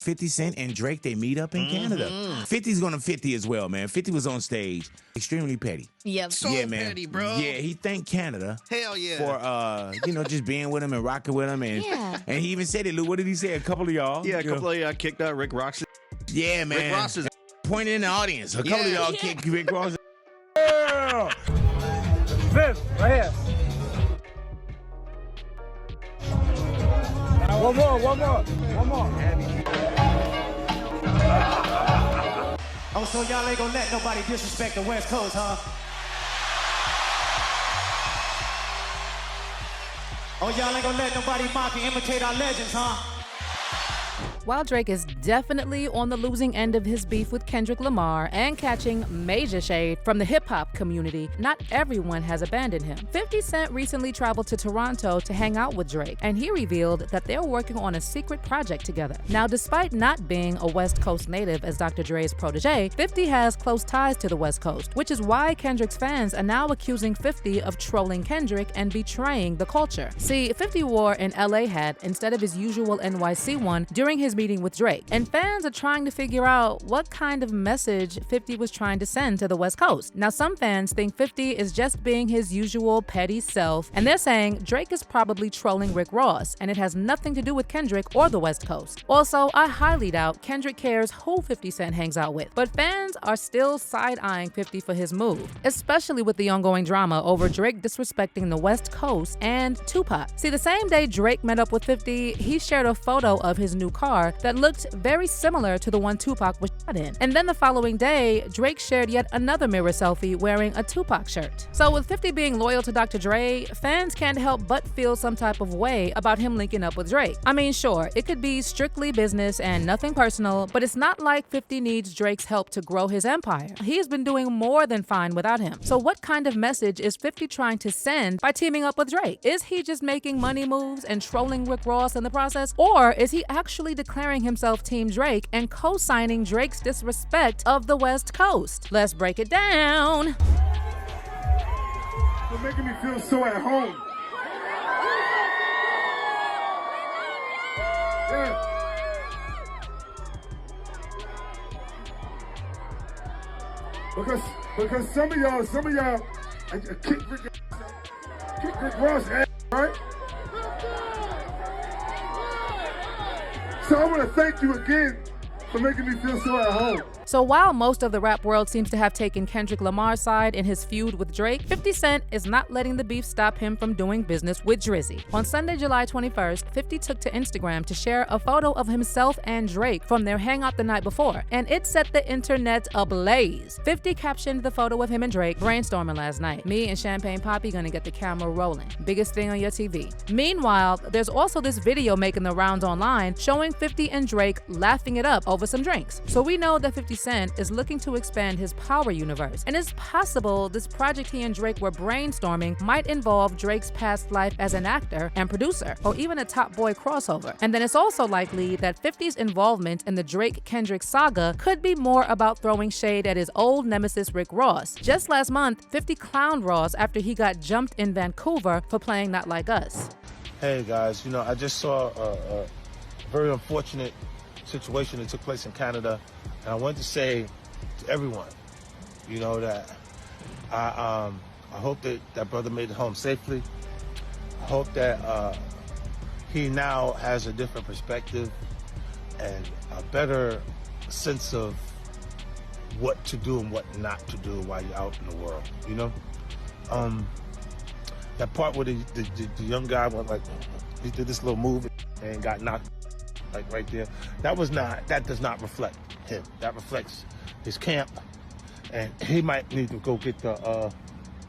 50 Cent and Drake, they meet up in Canada. 50's gonna 50 as well, man. 50 was on stage, extremely petty. Yep. So Yeah, man. petty, bro. Yeah, he thanked Canada Hell yeah. for just being with him and rocking with him, and and he even said it. Lou, what did he say? A couple of y'all. Yeah, a couple of y'all kicked out Rick Ross. Yeah, man. Rick Ross is pointing in the audience. A couple of y'all kicked Rick Ross. Fifth, right here. One more. Oh, so y'all ain't gonna let nobody disrespect the West Coast, huh? Oh, y'all ain't gonna let nobody mock and imitate our legends, huh? While Drake is definitely on the losing end of his beef with Kendrick Lamar and catching major shade from the hip-hop community, not everyone has abandoned him. 50 Cent recently traveled to Toronto to hang out with Drake, and he revealed that they're working on a secret project together. Now, despite not being a West Coast native as Dr. Dre's protégé, 50 has close ties to the West Coast, which is why Kendrick's fans are now accusing 50 of trolling Kendrick and betraying the culture. See, 50 wore an LA hat instead of his usual NYC one during his meeting with Drake, and fans are trying to figure out what kind of message 50 was trying to send to the West Coast. Now, some fans think 50 is just being his usual petty self, and they're saying Drake is probably trolling Rick Ross, and it has nothing to do with Kendrick or the West Coast. Also, I highly doubt Kendrick cares who 50 Cent hangs out with, but fans are still side-eyeing 50 for his move, especially with the ongoing drama over Drake disrespecting the West Coast and Tupac. See, the same day Drake met up with 50, he shared a photo of his new car that looked very similar to the one Tupac was shot in. And then the following day, Drake shared yet another mirror selfie wearing a Tupac shirt. So with 50 being loyal to Dr. Dre, fans can't help but feel some type of way about him linking up with Drake. I mean, sure, it could be strictly business and nothing personal, but it's not like 50 needs Drake's help to grow his empire. He's been doing more than fine without him. So what kind of message is 50 trying to send by teaming up with Drake? Is he just making money moves and trolling Rick Ross in the process? Or is he actually declaring himself Team Drake and co-signing Drake's disrespect of the West Coast? Let's break it down. You're making me feel so at home. Yeah. Because some of y'all kick Rick Ross ass, right? So I want to thank you again for making me feel so at home. So while most of the rap world seems to have taken Kendrick Lamar's side in his feud with Drake, 50 Cent is not letting the beef stop him from doing business with Drizzy. On Sunday, July 21st, 50 took to Instagram to share a photo of himself and Drake from their hangout the night before, and it set the internet ablaze. 50 captioned the photo of him and Drake brainstorming last night. Me and Champagne Poppy gonna get the camera rolling. Biggest thing on your TV. Meanwhile, there's also this video making the rounds online showing 50 and Drake laughing it up over some drinks. So we know that 50 Cent is looking to expand his power universe, and it's possible this project he and Drake were brainstorming might involve Drake's past life as an actor and producer, or even a Top Boy crossover. And then it's also likely that 50's involvement in the Drake-Kendrick saga could be more about throwing shade at his old nemesis Rick Ross. Just last month, 50 clowned Ross after he got jumped in Vancouver for playing Not Like Us. Hey guys, I just saw a very unfortunate situation that took place in Canada, and I wanted to say to everyone, that I hope that that brother made it home safely. I hope that he now has a different perspective and a better sense of what to do and what not to do while you're out in the world, That part where the young guy went he did this little move and got knocked right there. That does not reflect him. That reflects his camp, and he might need to go get the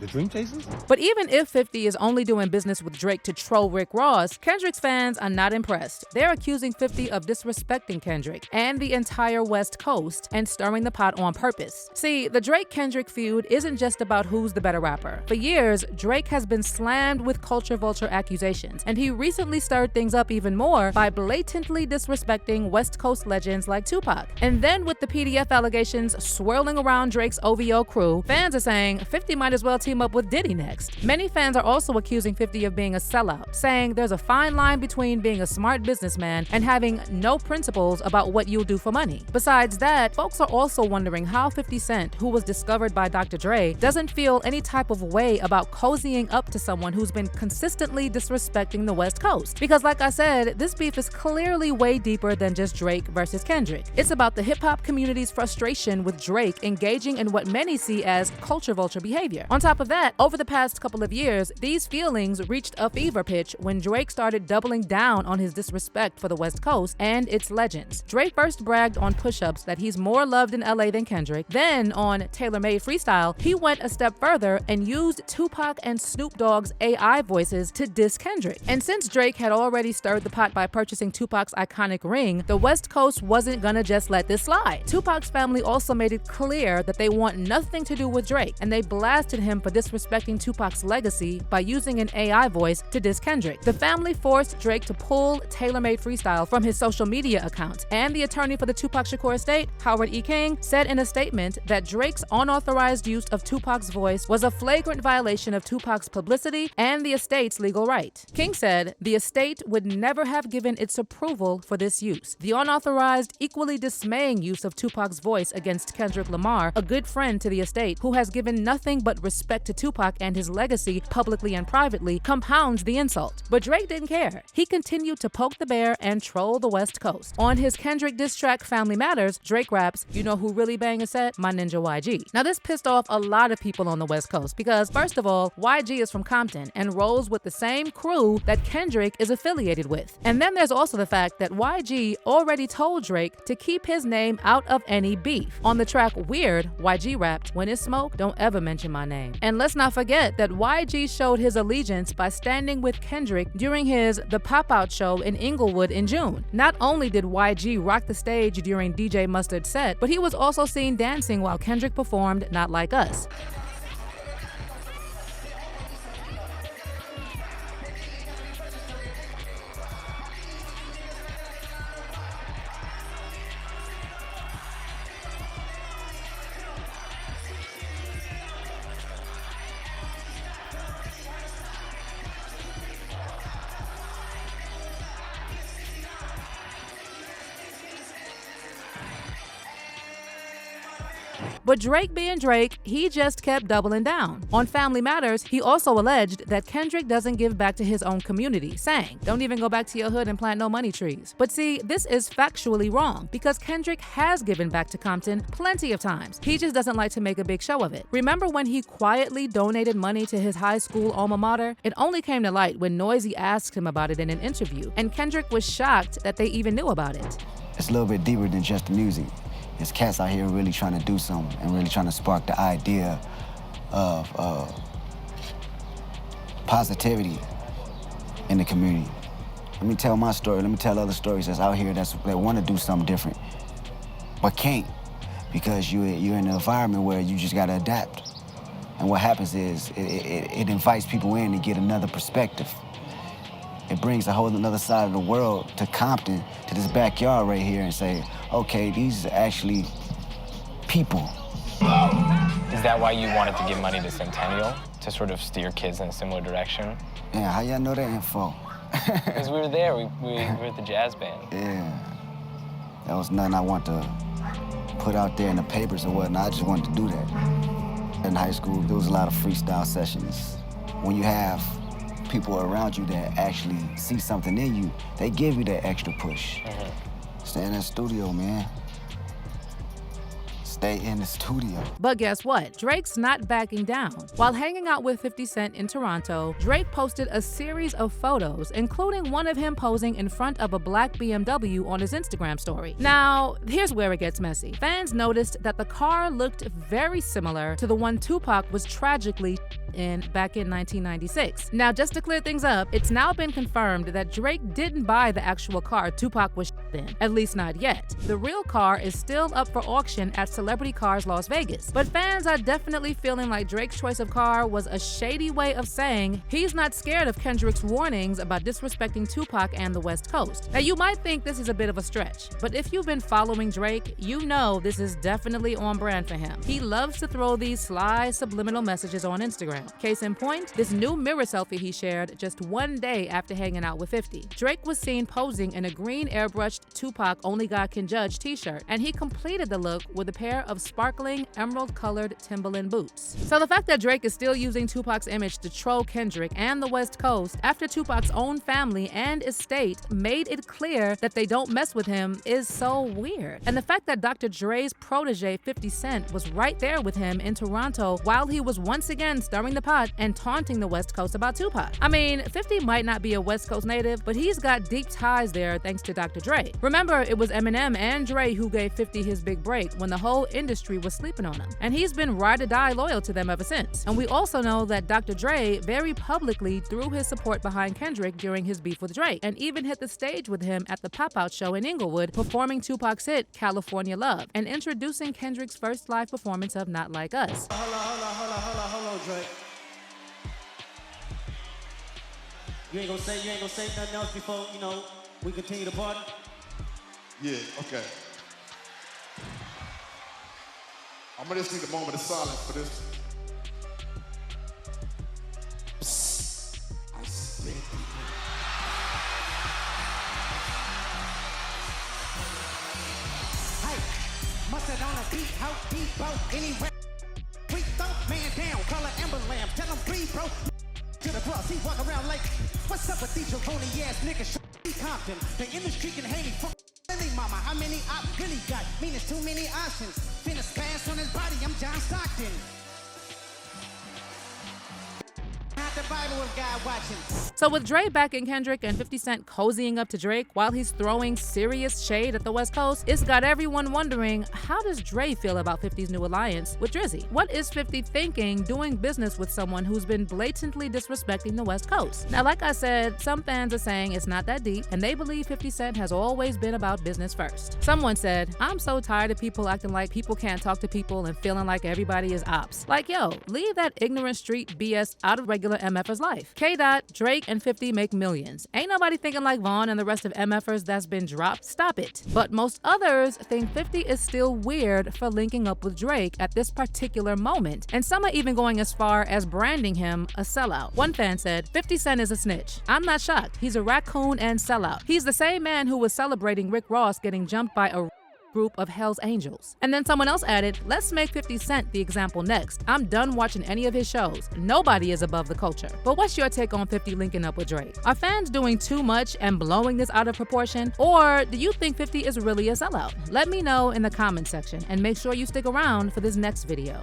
Dream Chasers? But even if 50 is only doing business with Drake to troll Rick Ross, Kendrick's fans are not impressed. They're accusing 50 of disrespecting Kendrick and the entire West Coast and stirring the pot on purpose. See, the Drake-Kendrick feud isn't just about who's the better rapper. For years, Drake has been slammed with culture vulture accusations, and he recently stirred things up even more by blatantly disrespecting West Coast legends like Tupac. And then with the PDF allegations swirling around Drake's OVO crew, fans are saying 50 might as well team up with Diddy next. Many fans are also accusing 50 of being a sellout, saying there's a fine line between being a smart businessman and having no principles about what you'll do for money. Besides that, folks are also wondering how 50 Cent, who was discovered by Dr. Dre, doesn't feel any type of way about cozying up to someone who's been consistently disrespecting the West Coast. Because like I said, this beef is clearly way deeper than just Drake versus Kendrick. It's about the hip-hop community's frustration with Drake engaging in what many see as culture vulture behavior. On top of that, over the past couple of years, these feelings reached a fever pitch when Drake started doubling down on his disrespect for the West Coast and its legends. Drake first bragged on push-ups that he's more loved in LA than Kendrick. Then on Tailor-Made Freestyle, he went a step further and used Tupac and Snoop Dogg's AI voices to diss Kendrick. And since Drake had already stirred the pot by purchasing Tupac's iconic ring, the West Coast wasn't gonna just let this slide. Tupac's family also made it clear that they want nothing to do with Drake, and they blasted him for disrespecting Tupac's legacy by using an AI voice to diss Kendrick. The family forced Drake to pull Tailor-Made Freestyle from his social media account, and the attorney for the Tupac Shakur estate, Howard E. King, said in a statement that Drake's unauthorized use of Tupac's voice was a flagrant violation of Tupac's publicity and the estate's legal right. King said the estate would never have given its approval for this use. The unauthorized, equally dismaying use of Tupac's voice against Kendrick Lamar, a good friend to the estate who has given nothing but respect to Tupac and his legacy publicly and privately, compounds the insult. But Drake didn't care. He continued to poke the bear and troll the West Coast. On his Kendrick diss track Family Matters, Drake raps, "You know who really bang a set? My ninja YG." Now this pissed off a lot of people on the West Coast because, first of all, YG is from Compton and rolls with the same crew that Kendrick is affiliated with. And then there's also the fact that YG already told Drake to keep his name out of any beef. On the track Weird, YG rapped, "When it's smoke, don't ever mention my name." And let's not forget that YG showed his allegiance by standing with Kendrick during his The Pop-Out show in Inglewood in June. Not only did YG rock the stage during DJ Mustard's set, but he was also seen dancing while Kendrick performed Not Like Us. But Drake being Drake, he just kept doubling down. On Family Matters, he also alleged that Kendrick doesn't give back to his own community, saying, "Don't even go back to your hood and plant no money trees." But see, this is factually wrong because Kendrick has given back to Compton plenty of times. He just doesn't like to make a big show of it. Remember when he quietly donated money to his high school alma mater? It only came to light when Noisy asked him about it in an interview, and Kendrick was shocked that they even knew about it. It's a little bit deeper than just the music. There's cats out here really trying to do something and really trying to spark the idea of positivity in the community. Let me tell my story. Let me tell other stories that's out here that want to do something different, but can't because you're in an environment where you just got to adapt. And what happens is it invites people in to get another perspective. It brings a whole another side of the world to Compton, to this backyard right here and say, okay, these are actually people. Is that why you wanted to give money to Centennial, to sort of steer kids in a similar direction? Yeah, how y'all know that info? Because we were there, we were at the jazz band. Yeah, that was nothing I want to put out there in the papers or whatnot. I just wanted to do that. In high school, there was a lot of freestyle sessions. When you have people around you that actually see something in you, they give you that extra push. Stay in the studio, man. Stay in the studio. But guess what? Drake's not backing down. While hanging out with 50 Cent in Toronto, Drake posted a series of photos, including one of him posing in front of a black BMW on his Instagram story. Now, here's where it gets messy. Fans noticed that the car looked very similar to the one Tupac was tragically back in 1996. Now, just to clear things up, it's now been confirmed that Drake didn't buy the actual car Tupac was in, at least not yet. The real car is still up for auction at Celebrity Cars Las Vegas. But fans are definitely feeling like Drake's choice of car was a shady way of saying he's not scared of Kendrick's warnings about disrespecting Tupac and the West Coast. Now, you might think this is a bit of a stretch, but if you've been following Drake, you know this is definitely on brand for him. He loves to throw these sly subliminal messages on Instagram. Instagram. Case in point, this new mirror selfie he shared just one day after hanging out with 50. Drake was seen posing in a green airbrushed Tupac Only God Can Judge t-shirt, and he completed the look with a pair of sparkling emerald-colored Timberland boots. So the fact that Drake is still using Tupac's image to troll Kendrick and the West Coast after Tupac's own family and estate made it clear that they don't mess with him is so weird. And the fact that Dr. Dre's protege 50 Cent was right there with him in Toronto while he was once again stirring the pot and taunting the West Coast about Tupac. I mean, 50 might not be a West Coast native, but he's got deep ties there thanks to Dr. Dre. Remember, it was Eminem and Dre who gave 50 his big break when the whole industry was sleeping on him. And he's been ride or die loyal to them ever since. And we also know that Dr. Dre very publicly threw his support behind Kendrick during his beef with Drake, and even hit the stage with him at the Pop-Out show in Inglewood, performing Tupac's hit California Love and introducing Kendrick's first live performance of Not Like Us. Hold on, Drake. You ain't gonna say nothing else before, we continue the party? Yeah, okay. I'm gonna just need a moment of silence for this. Psst. I said Hey, must it on a beat, how deep, bro, anywhere. We throw man down, call an Amber Lamb, tell him breathe, bro. To the cross, he walk around like, what's up with these jabroni ass niggas? Compton, the industry can hate me. Really, mama, how many I really got? Mean it's too many options. Finna spaz on his body, I'm John Stockton. The Bible of God watching. So with Dre backing Kendrick and 50 Cent cozying up to Drake while he's throwing serious shade at the West Coast, it's got everyone wondering, how does Dre feel about 50's new alliance with Drizzy? What is 50 thinking doing business with someone who's been blatantly disrespecting the West Coast? Now, like I said, some fans are saying it's not that deep, and they believe 50 Cent has always been about business first. Someone said, I'm so tired of people acting like people can't talk to people and feeling like everybody is ops. Like, yo, leave that ignorant street BS out of regular MFers' life. K-Dot, Drake, and 50 make millions. Ain't nobody thinking like Vaughn and the rest of MFers that's been dropped. Stop it. But most others think 50 is still weird for linking up with Drake at this particular moment. And some are even going as far as branding him a sellout. One fan said, 50 Cent is a snitch. I'm not shocked. He's a raccoon and sellout. He's the same man who was celebrating Rick Ross getting jumped by a group of Hell's Angels. And then someone else added, let's make 50 Cent the example next. I'm done watching any of his shows. Nobody is above the culture. But what's your take on 50 linking up with Drake? Are fans doing too much and blowing this out of proportion? Or do you think 50 is really a sellout? Let me know in the comment section, and make sure you stick around for this next video.